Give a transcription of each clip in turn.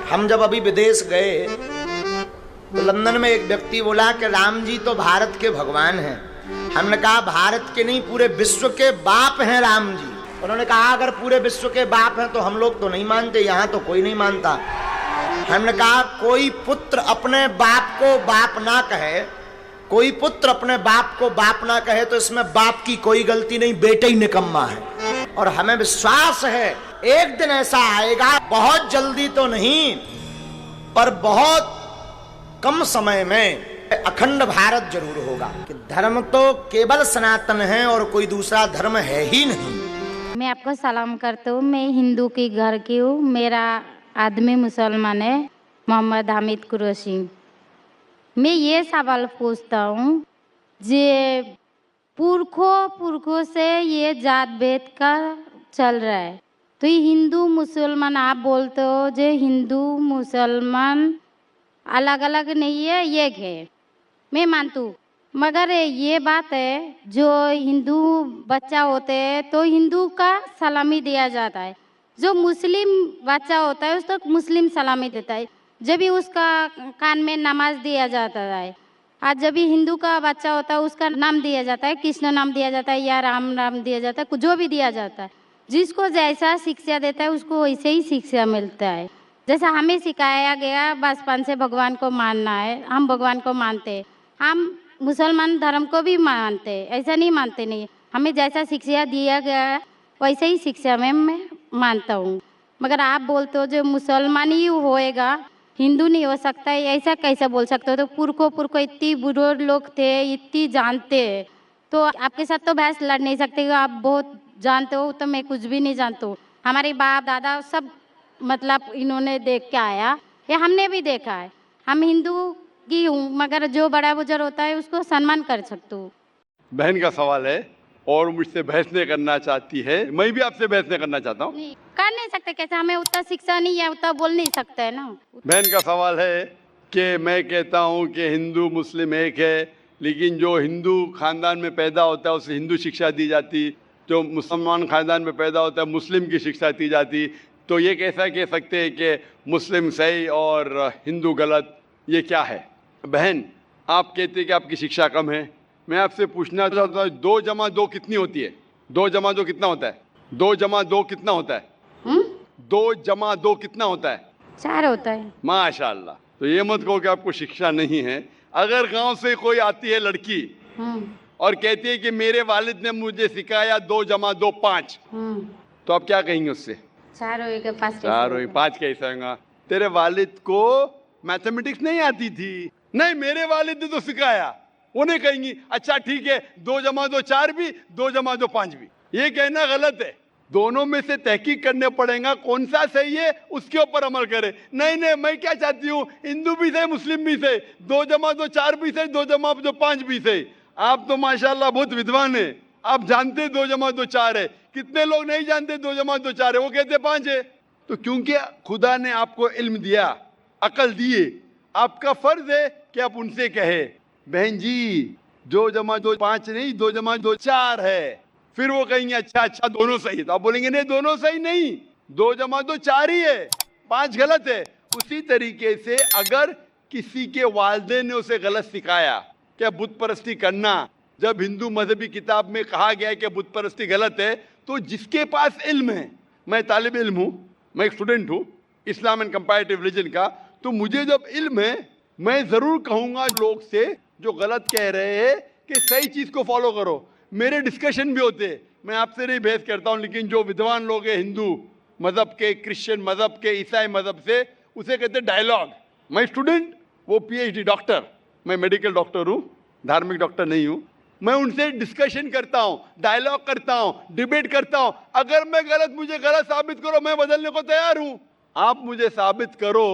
हम जब अभी विदेश गए तो लंदन में एक व्यक्ति बोला कि राम जी तो भारत के भगवान हैं। हमने कहा भारत के नहीं, पूरे विश्व के बाप हैं राम जी। उन्होंने कहा अगर पूरे विश्व के बाप हैं तो हम लोग तो नहीं मानते, यहाँ तो कोई नहीं मानता। हमने कहा कोई पुत्र अपने बाप को बाप ना कहे, कोई पुत्र अपने बाप को बाप ना कहे तो इसमें बाप की कोई गलती नहीं, बेटा ही निकम्मा है। और हमें विश्वास है एक दिन ऐसा आएगा, बहुत जल्दी तो नहीं पर बहुत कम समय में अखंड भारत जरूर होगा कि धर्म तो केवल सनातन है और कोई दूसरा धर्म है ही नहीं। मैं आपको सलाम करता हूँ। मैं हिंदू की घर की हूँ। मेरा आदमी मुसलमान है, मोहम्मद हामिद कुरैशी। मैं ये सवाल पूछता हूँ, जे पुरखों से ये जात भेद का चल रहा है, तो ये हिंदू मुसलमान आप बोलते हो, जो हिंदू मुसलमान अलग अलग नहीं है, एक है, मैं मानती हूँ। मगर ये बात है जो हिंदू बच्चा होते हैं तो हिंदू का सलामी दिया जाता है, जो मुस्लिम बच्चा होता है उसको मुस्लिम सलामी देता है, जब भी उसका कान में नमाज दिया जाता है। आज जब भी हिंदू का बच्चा होता है उसका नाम दिया जाता है, कृष्ण नाम दिया जाता है या राम नाम दिया जाता है, जो भी दिया जाता है। जिसको जैसा शिक्षा देता है उसको वैसे ही शिक्षा मिलता है। जैसा हमें सिखाया गया बचपन से भगवान को मानना है, हम भगवान को मानते हैं, हम मुसलमान धर्म को भी मानते हैं, ऐसा नहीं मानते नहीं। हमें जैसा शिक्षा दिया गया है वैसे ही शिक्षा में मैं मानता हूँ। मगर आप बोलते हो जो मुसलमान ही होएगा, हिंदू नहीं हो सकता है, ऐसा कैसे बोल सकते हो? तो पुरखों इतनी बुजुर्ग लोग थे, इतनी जानते हैं, तो आपके साथ तो बहस लड़ नहीं सकते। आप बहुत जानते हो तो मैं कुछ भी नहीं जानती हूँ। हमारे बाप दादा सब मतलब इन्होंने देख के आया, ये हमने भी देखा है। हम हिंदू की हूँ, मगर जो बड़ा बुजुर्ग होता है उसको सम्मान कर सकती हूँ। बहन का सवाल है और मुझसे बहस नहीं करना चाहती है, मैं भी आपसे बहस नहीं करना चाहता हूँ। कर नहीं सकते, कैसे? हमें उतना शिक्षा नहीं है, उतना बोल नहीं सकते है ना। बहन का सवाल है कि मैं कहता हूँ कि हिंदू मुस्लिम एक है, लेकिन जो हिंदू खानदान में पैदा होता है उसे हिंदू शिक्षा दी जाती, जो मुसलमान खानदान में पैदा होता है मुस्लिम की शिक्षा दी जाती। तो ये कैसा कह सकते हैं कि मुस्लिम सही और हिंदू गलत? ये क्या है? बहन, आप कहते हैं कि आपकी शिक्षा कम है। मैं आपसे पूछना चाहता हूँ, 2 जमा 2 कितनी होती है? 2 जमा 2 कितना होता है? 2 जमा 2 कितना होता है? 2 जमा 2 कितना होता है? 4 होता है। माशाल्लाह। तो ये मत कहो कि आपको शिक्षा नहीं है। अगर गांव से कोई आती है लड़की और कहती है कि मेरे वालिद ने मुझे सिखाया 2 जमा 2 5, तो आप क्या कहेंगे उससे? 4 होएगा 5। 4 होएगा 5 कैसे होगा? तेरे वालिद को मैथमेटिक्स नहीं आती थी? नहीं, मेरे वालिद ने तो सिखाया। उन्हें कहेंगी अच्छा ठीक है, 2 जमा 2 4 भी, 2 जमा 2 5 भी। ये कहना गलत है। दोनों में से तहकीक करने पड़ेगा, कौन सा सही है उसके ऊपर अमल करे। नहीं, मैं क्या चाहती हूँ, हिंदू भी सही मुस्लिम भी सही, 2 जमा 2 4 भी सही, 2 जमा 2 5 भी सही। आप तो माशाल्लाह बहुत विद्वान है, आप जानते 2 जमा 2 4 है। कितने लोग नहीं जानते 2 जमा 2 4 है, वो कहते 5 है। तो क्योंकि खुदा ने आपको इल्म दिया, अकल दिए, आपका फर्ज है कि आप उनसे कहे बहन जी 2 जमा 2 5 नहीं, 2 जमा 2 4 है। फिर वो कहेंगे अच्छा दोनों सही है। तो आप बोलेंगे नहीं, दोनों सही नहीं, 2 जमा 2 4 ही है, 5 गलत है। उसी तरीके से अगर किसी के वालिदैन ने उसे गलत सिखाया क्या बुत परस्ती करना, जब हिंदू मजहबी किताब में कहा गया है कि बुत परस्ती गलत है, तो जिसके पास इल्म है, मैं तालिब इल्म हूँ, मैं एक स्टूडेंट हूँ इस्लाम एंड कंपैरेटिव रिलीजन का, तो मुझे जब इल्म है मैं ज़रूर कहूँगा लोग से जो गलत कह रहे हैं कि सही चीज़ को फॉलो करो। मेरे डिस्कशन भी होते हैं, मैं आपसे नहीं बहस करता हूँ, लेकिन जो विद्वान लोग हैं हिंदू मज़हब के, क्रिश्चियन मज़हब के, ईसाई मज़हब से, उसे कहते हैं डायलॉग। मैं स्टूडेंट, वो PhD डॉक्टर, मैं मेडिकल डॉक्टर हूँ, धार्मिक डॉक्टर नहीं हूँ। मैं उनसे डिस्कशन करता हूँ, डायलॉग करता हूँ, डिबेट करता हूँ। अगर मैं गलत, मुझे गलत साबित करो, मैं बदलने को तैयार हूँ। आप मुझे साबित करो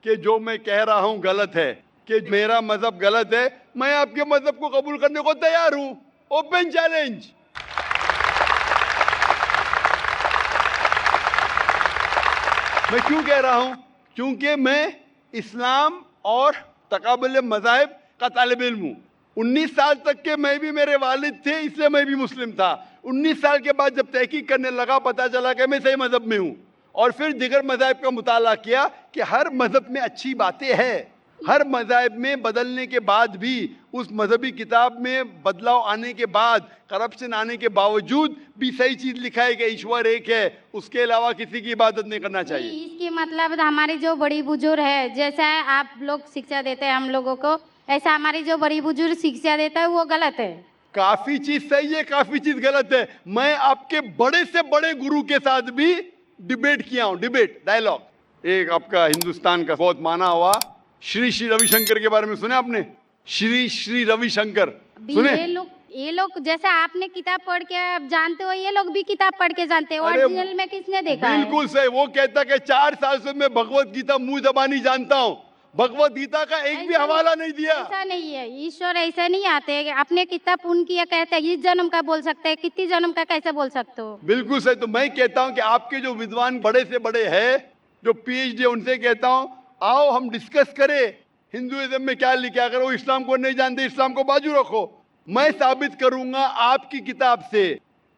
कि जो मैं कह रहा हूँ गलत है, कि मेरा मजहब गलत है, मैं आपके मजहब को कबूल करने को तैयार हूँ। Open challenge. मैं क्यों कह रहा हूँ? क्योंकि मैं इस्लाम और तकाबुल मज़ाहिब का तालिब इल्म हूँ। 19 साल तक के मैं भी, मेरे वालिद थे इसलिए मैं भी मुस्लिम था। 19 साल के बाद जब तहकीक करने लगा, पता चला कि मैं सही मजहब में हूँ और फिर दिगर मज़ाहिब का मुताला किया कि हर मज़हब में अच्छी बातें हैं, हर मज़ाहिब में बदलने के बाद भी, उस मजहबी किताब में बदलाव आने के बाद, करप्शन आने के बावजूद भी सही चीज़ लिखा है कि ईश्वर एक है, उसके अलावा किसी की इबादत नहीं करना चाहिए। इसके मतलब हमारी जो बड़ी बुजुर्ग है, जैसा आप लोग शिक्षा देते हैं हम लोगों को, ऐसा हमारी जो बड़ी बुजुर्ग शिक्षा देता है वो गलत है। काफी चीज सही है, काफी चीज गलत है। मैं आपके बड़े से बड़े गुरु के साथ भी डिबेट किया हूं, डिबेट, डायलॉग। एक आपका हिंदुस्तान का बहुत माना हुआ श्री श्री रविशंकर के बारे में सुने आपने? श्री श्री रविशंकर सुने? ये लोग जैसा आपने किताब पढ़ के आप जानते हो, ये लोग भी किताब पढ़ के जानते हो। अरे ओरिजिनल में किसने देखा है? बिल्कुल सही। वो कहता कि 4 साल से मैं भगवत गीता मुंह जबानी जानता हूँ, भगवत गीता का एक भी हवाला नहीं दिया। ऐसा नहीं है, ईश्वर ऐसा नहीं आते अपने किताब पुण्य किया कहते हैं, इस जन्म का बोल सकते हैं, कितनी जन्म का कैसे बोल सकते हो? बिल्कुल सही। तो मैं कहता हूं कि आपके जो विद्वान बड़े से बड़े हैं, जो पीएचडी, उनसे कहता हूं आओ हम डिस्कस करें हिंदुइज्म में क्या लिखा। अगर वो इस्लाम को नहीं जानते, इस्लाम को बाजू रखो। मैं साबित करूंगा आपकी किताब से,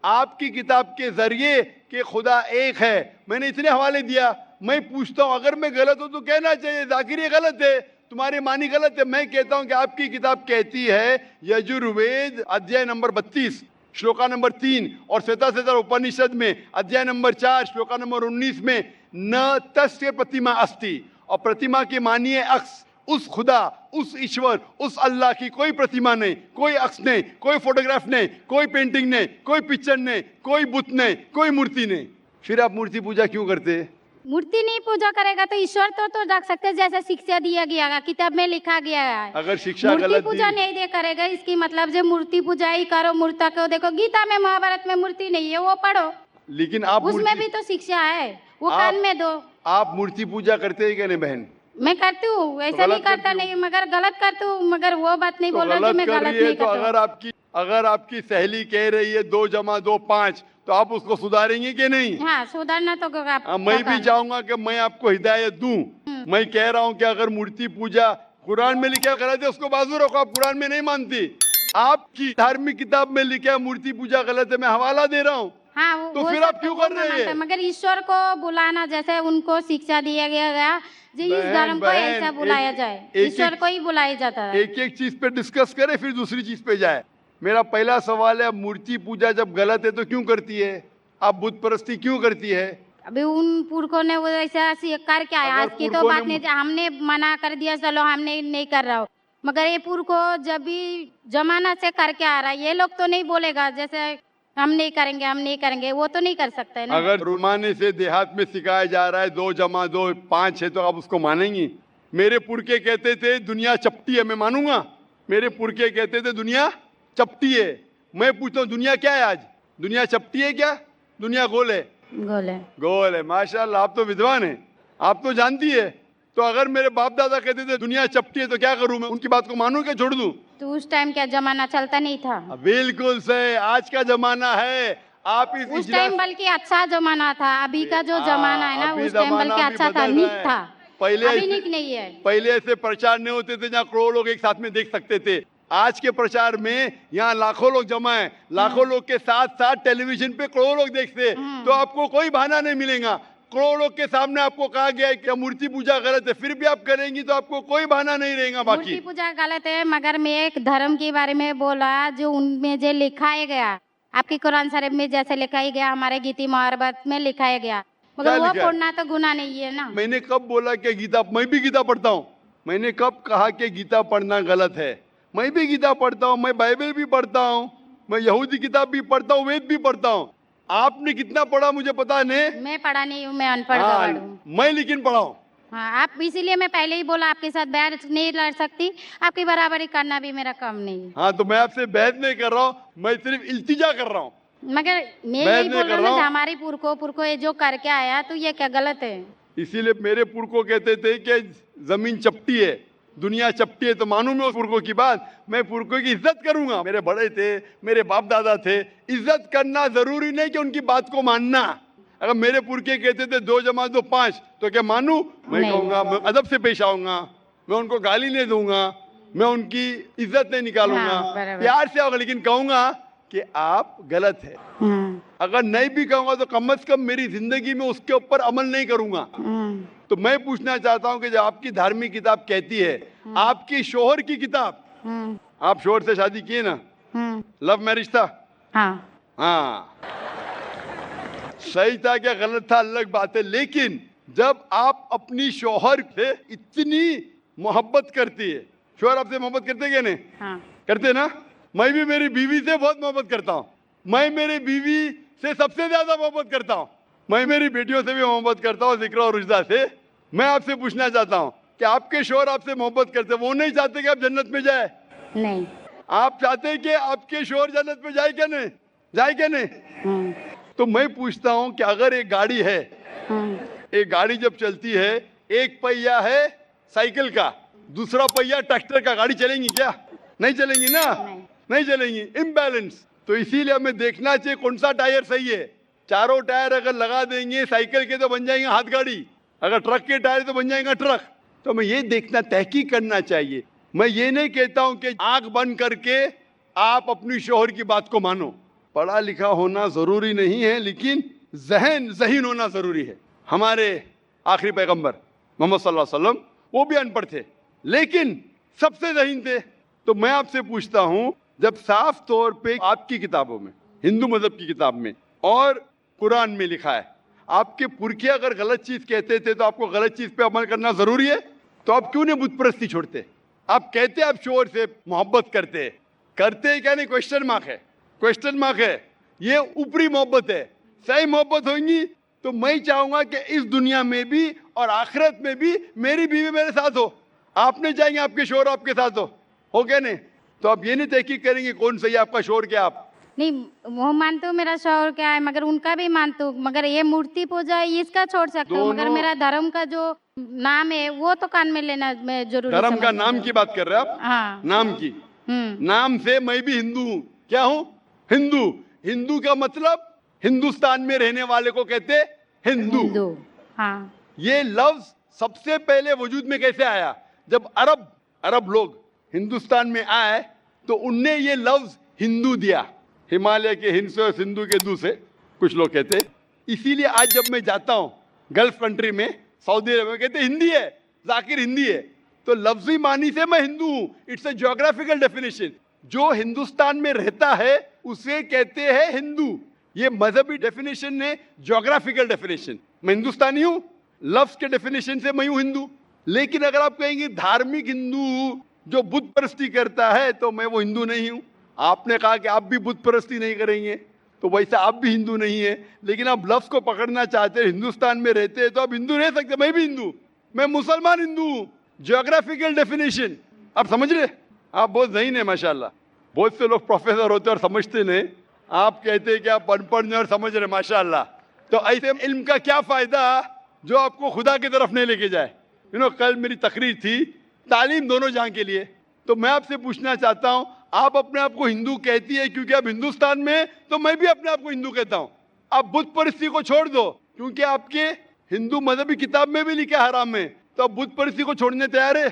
आपकी किताब के जरिए कि खुदा एक है। मैंने इतने हवाले दिया। मैं पूछता हूं अगर मैं गलत हूं तो कहना चाहिए जाकिर ये गलत है, तुम्हारी मानी गलत है। मैं कहता हूं कि आपकी किताब कहती है यजुर्वेद अध्याय नंबर 32 श्लोका नंबर 3 और श्वेताश्वेतर उपनिषद में अध्याय नंबर 4 श्लोका नंबर 19 में न तस्य प्रतिमा अस्ति, और प्रतिमा की मानिए अक्स, उस खुदा, उस ईश्वर, उस अल्लाह की कोई प्रतिमा नहीं, कोई अक्स नहीं, कोई फोटोग्राफ नहीं, कोई पेंटिंग नहीं, कोई पिक्चर नहीं, कोई बुत नहीं, कोई मूर्ति नहीं। फिर आप मूर्ति पूजा क्यों करते हैं? मूर्ति नहीं पूजा करेगा तो ईश्वर तो रख सकते हैं, जैसे शिक्षा दिया गया है, किताब में लिखा गया है। अगर शिक्षा मूर्ति गलत पूजा दी, नहीं दे करेगा, इसकी मतलब जो मूर्ति पूजा ही करो, मूर्ता को देखो, गीता में महाभारत में मूर्ति नहीं है, वो पढ़ो, लेकिन आप उसमें भी तो शिक्षा है, वो कान में दो। आप मूर्ति पूजा करते हैं क्या नहीं बहन? मैं करती हूँ, ऐसा नहीं करता नहीं, मगर गलत करती हूँ, मगर वो बात नहीं तो बोल रहा कि मैं कर गलत रही है। नहीं तो करता। अगर आपकी सहेली कह रही है 2 जमा 2 5, तो आप उसको सुधारेंगे कि नहीं? हाँ, सुधारना तो आप मैं भी चाहूंगा कि मैं आपको हिदायत दूं। मैं कह रहा हूं कि अगर मूर्ति पूजा कुरान में लिखा गलत है, उसको बाजू रखो। आप कुरान में नहीं मानती, आपकी धार्मिक किताब में लिखा है मूर्ति पूजा गलत है, मैं हवाला दे रहा हूँ। हाँ, तो फिर आप क्यों कर रहे हैं? मगर ईश्वर को बुलाना, जैसे उनको शिक्षा दिया गया जी, इस धर्म को ऐसा बुलाया जाए, ईश्वर को ही बुलाया जाता है। एक एक चीज पे डिस्कस करे फिर दूसरी चीज पे जाए। मेरा पहला सवाल है, मूर्ति पूजा जब गलत है तो क्यों करती है? आप बुत परस्ती क्यों करती है? अभी उन पुरखों ने वो ऐसा कर क्या है, आज की तो बात नहीं, हमने मना कर दिया चलो हमने नहीं कर रहा हो, मगर ये पुरखों जब भी जमाना से करके आ रहा है, ये लोग तो नहीं बोलेगा जैसे हम नहीं करेंगे, हम नहीं करेंगे, वो तो नहीं कर सकते ना। अगर रुमाने से देहात में सिखाया जा रहा है 2 जमा 2 5 है, तो आप उसको मानेंगी? मेरे पुरखे कहते थे दुनिया चपटी है, मैं मानूंगा? मेरे पुरखे कहते थे दुनिया चपटी है। मैं पूछता हूँ दुनिया क्या है आज? दुनिया चपटी है क्या? दुनिया गोल है? गोल है। माशाल्लाह, आप तो विद्वान हैं, आप तो जानती है। तो अगर मेरे बाप दादा कहते थे दुनिया चपटी है तो क्या करूं मैं? उनकी बात को मानूं क्या छोड़ दूं? तो उस टाइम क्या जमाना चलता नहीं था? बिल्कुल सही, आज का जमाना है। आप उस टाइम बल्कि अच्छा जमाना था, अभी का जो जमाना है ना, उस टाइम बल्कि अच्छा था, नीक था। अभी नीक नहीं है। पहले ऐसे प्रचार नहीं होते थे जहाँ करोड़ों लोग एक साथ में देख सकते थे। आज के प्रचार में यहाँ लाखों लोग जमा है, लाखों लोग के साथ साथ टेलीविजन पे करोड़ों लोग देखते, तो आपको कोई बहाना नहीं मिलेगा। करोड़ों लोग के सामने आपको कहा गया है कि मूर्ति पूजा गलत है, फिर भी आप करेंगी तो आपको कोई बहाना नहीं रहेगा। बाकी मूर्ति पूजा गलत है, मगर मैं एक धर्म के बारे में बोला जो उनमें जो लिखाया गया, आपकी कुरान शरीफ में जैसे लिखाया गया, हमारे गीता महाभारत में लिखाया गया, मगर वो पढ़ना तो गुनाह नहीं है ना। मैंने कब बोला कि गीता? मैं भी गीता पढ़ता हूँ। मैंने कब कहा कि गीता पढ़ना गलत है? मैं भी गीता पढ़ता हूँ, मैं बाइबल भी पढ़ता हूँ, मैं यहूदी किताब भी पढ़ता हूँ, वेद भी पढ़ता हूँ। आपने कितना पढ़ा मुझे पता नहीं, मैं पढ़ा नहीं हूँ, मैं अनपढ़ हूँ। मैं लेकिन पढ़ा हूँ। हाँ, आप इसीलिए मैं पहले ही बोला आपके साथ बहस नहीं लड़ सकती, आपकी बराबरी करना भी मेरा काम नहीं। हाँ, तो मैं आपसे बहस नहीं कर रहा हूँ, मैं सिर्फ इल्तिजा कर रहा हूँ। मगर मैं यही बोल रहा हूँ हमारी पुरखों ये जो करके आया, तो ये क्या गलत है? इसीलिए मेरे पुरखों कहते थे कि जमीन चपटी है, दुनिया चपटी है, तो मानूं मैं उस पुरखों की बात? मैं पुरखों की इज्जत करूंगा। मेरे बड़े थे, मेरे बाप दादा थे, इज्जत करना जरूरी नहीं कि उनकी बात को मानना। अगर मेरे पुरखे कहते थे 2 जमा 2 5, तो क्या मानूं? मैं कहूंगा, मैं अदब से पेश आऊंगा, मैं उनको गाली नहीं दूंगा, मैं उनकी इज्जत नहीं निकालूंगा, प्यार से आऊंगा, लेकिन कहूंगा कि आप गलत है। अगर नहीं भी कहूंगा तो कम से कम मेरी जिंदगी में उसके ऊपर अमल नहीं करूंगा। तो मैं पूछना चाहता हूं कि जो आपकी धार्मिक किताब कहती है, आपकी शोहर की किताब, आप शोहर से शादी किए ना, लव मैरिज था? हाँ, सही था क्या गलत था अलग बात है, लेकिन जब आप अपनी शोहर से इतनी मोहब्बत करती है, शोहर आपसे मोहब्बत करते क्या नहीं? करते ना? मैं भी मेरी बीवी से बहुत मोहब्बत करता हूँ। मैं मेरी बीवी से सबसे ज्यादा मोहब्बत करता हूँ। मैं मेरी बेटियों से भी मोहब्बत करता हूँ, जिक्र और रुजदा से। मैं आपसे पूछना चाहता हूँ कि आपके शोहर आपसे मोहब्बत करते, वो नहीं चाहते कि आप जन्नत में जाए? नहीं। आप चाहते हैं कि आपके शोहर जन्नत में जाए क्या नहीं? जाए क्या नहीं? तो मैं पूछता हूँ कि अगर एक गाड़ी है, एक गाड़ी जब चलती है, एक पहिया है साइकिल का, दूसरा पहिया ट्रैक्टर का, गाड़ी चलेंगी क्या? नहीं चलेंगी ना? नहीं चलेंगी, इम्बैलेंस। तो इसीलिए हमें देखना चाहिए कौन सा टायर सही है। चारों टायर अगर लगा देंगे साइकिल के तो बन जाएंगे हाथ गाड़ी, अगर ट्रक के टायर तो बन जाएगा ट्रक। तो हमें ये देखना, तहकीक करना चाहिए। मैं ये नहीं कहता हूं कि आंख बंद करके आप अपनी शोहर की बात को मानो। पढ़ा लिखा होना जरूरी नहीं है, लेकिन ज़हीन होना जरूरी है। हमारे आखिरी पैगंबर मोहम्मद सल्लल्लाहु अलैहि वसल्लम, वो भी अनपढ़ थे लेकिन सबसे ज़हीन थे। तो मैं आपसे पूछता हूं, जब साफ तौर पे आपकी किताबों में, हिंदू मजहब की किताब में और कुरान में लिखा है, आपके पुरखे अगर गलत चीज कहते थे तो आपको गलत चीज पे अमल करना जरूरी है, तो आप क्यों नहीं बुत परस्ती छोड़ते? आप कहते आप शोहर से मोहब्बत करते क्या नहीं? क्वेश्चन मार्क है, क्वेश्चन मार्क है। ये ऊपरी मोहब्बत है। सही मोहब्बत होगी तो मैं चाहूंगा कि इस दुनिया में भी और आखिरत में भी मेरी बीवी मेरे साथ हो। आप नहीं चाहेंगे आपके शोहर आपके साथ हो क्या नहीं? तो आप ये नहीं तहकीक करेंगे कौन सही आपका शोहर क्या? आप नहीं, वो मानते हो मेरा शोहर क्या है, मगर उनका भी मानते हो, मगर ये मूर्ति पूजा इसका छोड़ सकते हो, मगर मेरा धर्म का जो नाम है वो तो कान में लेना मैं जरूरी। धर्म का नाम की बात कर रहे हैं आप? हाँ। नाम की, नाम से मैं भी हिंदू हूँ। क्या हूँ? हिंदू। हिंदू का मतलब हिंदुस्तान में रहने वाले को कहते हिंदू। हाँ। ये लफ्ज सबसे पहले वजूद में कैसे आया? जब अरब लोग हिंदुस्तान में आए तो उनने ये लफ्ज हिंदू दिया। हिमालय के हिंद से और सिंधु के दू से कुछ लोग कहते। इसीलिए आज जब मैं जाता हूँ गल्फ कंट्री में, सऊदी अरब में, कहते हिंदी है, जाकिर हिंदी है। तो लफ्जी मानी से मैं हिंदू हूँ। It's a geographical definition. जो हिंदुस्तान में रहता है उसे कहते हैं हिंदू। ये मजहबी डेफिनेशन ने ज्योग्राफिकल डेफिनेशन। मैं हिंदुस्तानी हूँ, लफ्ज के डेफिनेशन से मैं हूँ हिंदू। लेकिन अगर आप कहेंगे धार्मिक हिंदू जो बुत परस्ती करता है तो मैं वो हिंदू नहीं हूँ। आपने कहा कि आप भी बुत परस्ती नहीं करेंगे, तो वैसे आप भी हिंदू नहीं है। लेकिन आप लफ्ज को पकड़ना चाहते हैं, हिंदुस्तान में रहते हैं तो आप हिंदू रह सकते। मैं भी हिंदू, मैं मुसलमान हिंदू हूँ। ज्योग्राफिकल डेफिनेशन आप समझ रहे? आप बहुत ज़हीन है माशाल्लाह। बहुत से लोग प्रोफेसर होते और समझते नहीं। आप कहते हैं कि आप अनपढ़ नहीं और समझ रहे, माशाल्लाह। तो ऐसे इल्म का क्या फ़ायदा जो आपको खुदा की तरफ नहीं लेके जाए? कल मेरी तकरीर थी तालीम दोनों जहां के लिए। तो मैं आपसे पूछना चाहता हूं, आप अपने आप को हिंदू कहती है क्योंकि आप हिंदुस्तान में, तो मैं भी अपने आप को हिंदू कहता हूं। आप बुत परस्ती को छोड़ दो क्योंकि आपके हिंदू मजहबी किताब में भी लिखा है हराम है, तो आप बुत परस्ती को छोड़ने तैयार है?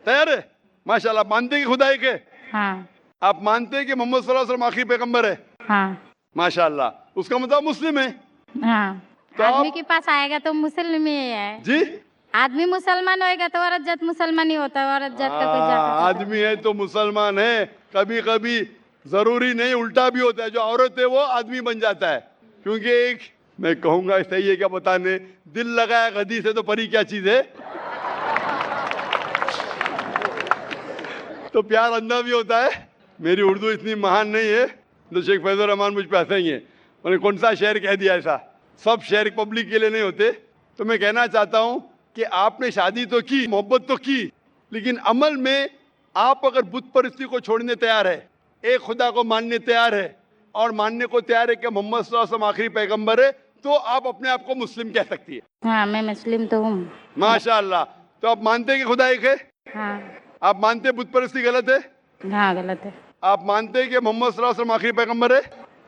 तैयार है? माशाल्लाह। मानते हैं कि खुदा एक है? हाँ। आप मानते हैं कि मोहम्मद सल्लल्लाहु अलैहि वसल्लम आखिरी पैगंबर है? हाँ। माशाल्लाह। उसका मतलब मुस्लिम है? हाँ। तो आदमी के पास आएगा तो मुस्लिम ही है जी। आदमी मुसलमान होएगा तो औरत जात मुसलमान ही होता है। औरत जात का कोई जात आदमी है तो मुसलमान है। कभी कभी जरूरी नहीं, उल्टा भी होता है। जो औरत है वो आदमी बन जाता है। क्योंकि एक मैं कहूंगा सही है क्या बताने, दिल लगाया गधी से तो परी क्या चीज है। तो प्यार अंधा भी होता है। मेरी उर्दू इतनी महान नहीं है तो शेख फैजुर रहमान मुझ पे हंसेंगे। उन्होंने कौन सा शेर कह दिया ऐसा? सब शेर पब्लिक के लिए नहीं होते। तो मैं कहना चाहता हूं कि आपने शादी तो की, मोहब्बत तो की, लेकिन अमल में आप अगर बुत परस्ती को छोड़ने तैयार है, एक खुदा को मानने तैयार है और मानने को तैयार है कि मोहम्मद सल्लल्लाहु अलैहि वसल्लम आखिरी पैगंबर है, तो आप अपने आप को मुस्लिम कह सकती है। हाँ, मैं मुस्लिम तो हूँ। माशाअल्लाह। तो आप मानते हैं कि खुदा एक है? हाँ। आप मानते हैं बुत परस्ती गलत है? हाँ, गलत है। आप मानते हैं कि मोहम्मद सल्लल्लाहु अलैहि वसल्लम आखिरी पैगंबर है?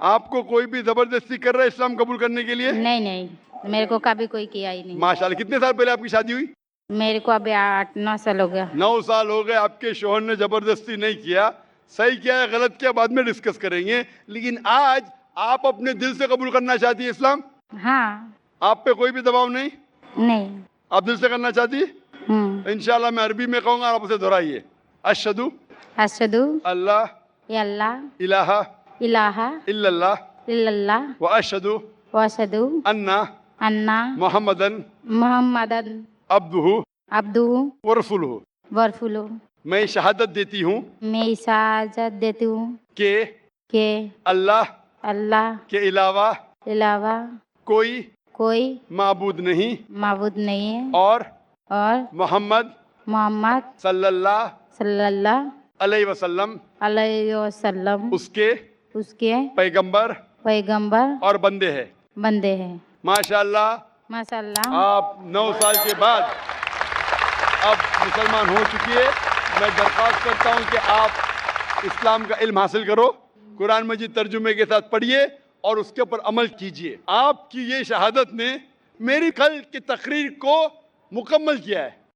आपको कोई भी जबरदस्ती कर रहा है इस्लाम कबूल करने के लिए? नहीं, मेरे को कभी कोई किया ही नहीं। माशाल्लाह। कितने साल पहले आपकी शादी हुई? मेरे को अभी 8-9 साल हो गया। 9 साल हो गए। आपके शोहर ने जबरदस्ती नहीं किया, सही क्या है गलत क्या बाद में डिस्कस करेंगे, लेकिन आज आप अपने दिल से कबूल करना चाहती है इस्लाम? हाँ। आप पे कोई भी दबाव नहीं, नहीं। आप दिल से करना चाहती है? इंशाल्लाह मैं अरबी में कहूंगा, आप उसे दोहराइए। अशहदु अशहदु अल्लाह अल्ला इलाहा इलाहा इल्लल्लाह इल्लल्लाह व अशहदु व अशहदु अन्ना अन्ना मुहम्मदन मुहम्मदन अब्दुहु अब्दुहु व रसूलुहु। व रसूलुहु। मैं शहादत देती हूँ मैं इजाज़त देती हूँ कि कि अल्लाह अल्लाह के अलावा अलावा कोई कोई माबूद नहीं माबूद नहीं है और और मोहम्मद मोहम्मद सल्लल्लाहु सल्लल्लाहु अलैहि वसल्लम अलैहि वसल्लम उसके उसके पैगंबर पैगंबर और बंदे हैं। बंदे हैं। माशाल्लाह, माशाल्लाह। आप 9 साल के बाद अब मुसलमान हो चुकी है। मैं दरख्वास्त करता हूं कि आप इस्लाम का इल्म हासिल करो, कुरान मजीद तर्जुमे के साथ पढ़िए और उसके ऊपर अमल कीजिए। आपकी ये शहादत ने मेरी कल की तकरीर को मुकम्मल किया है।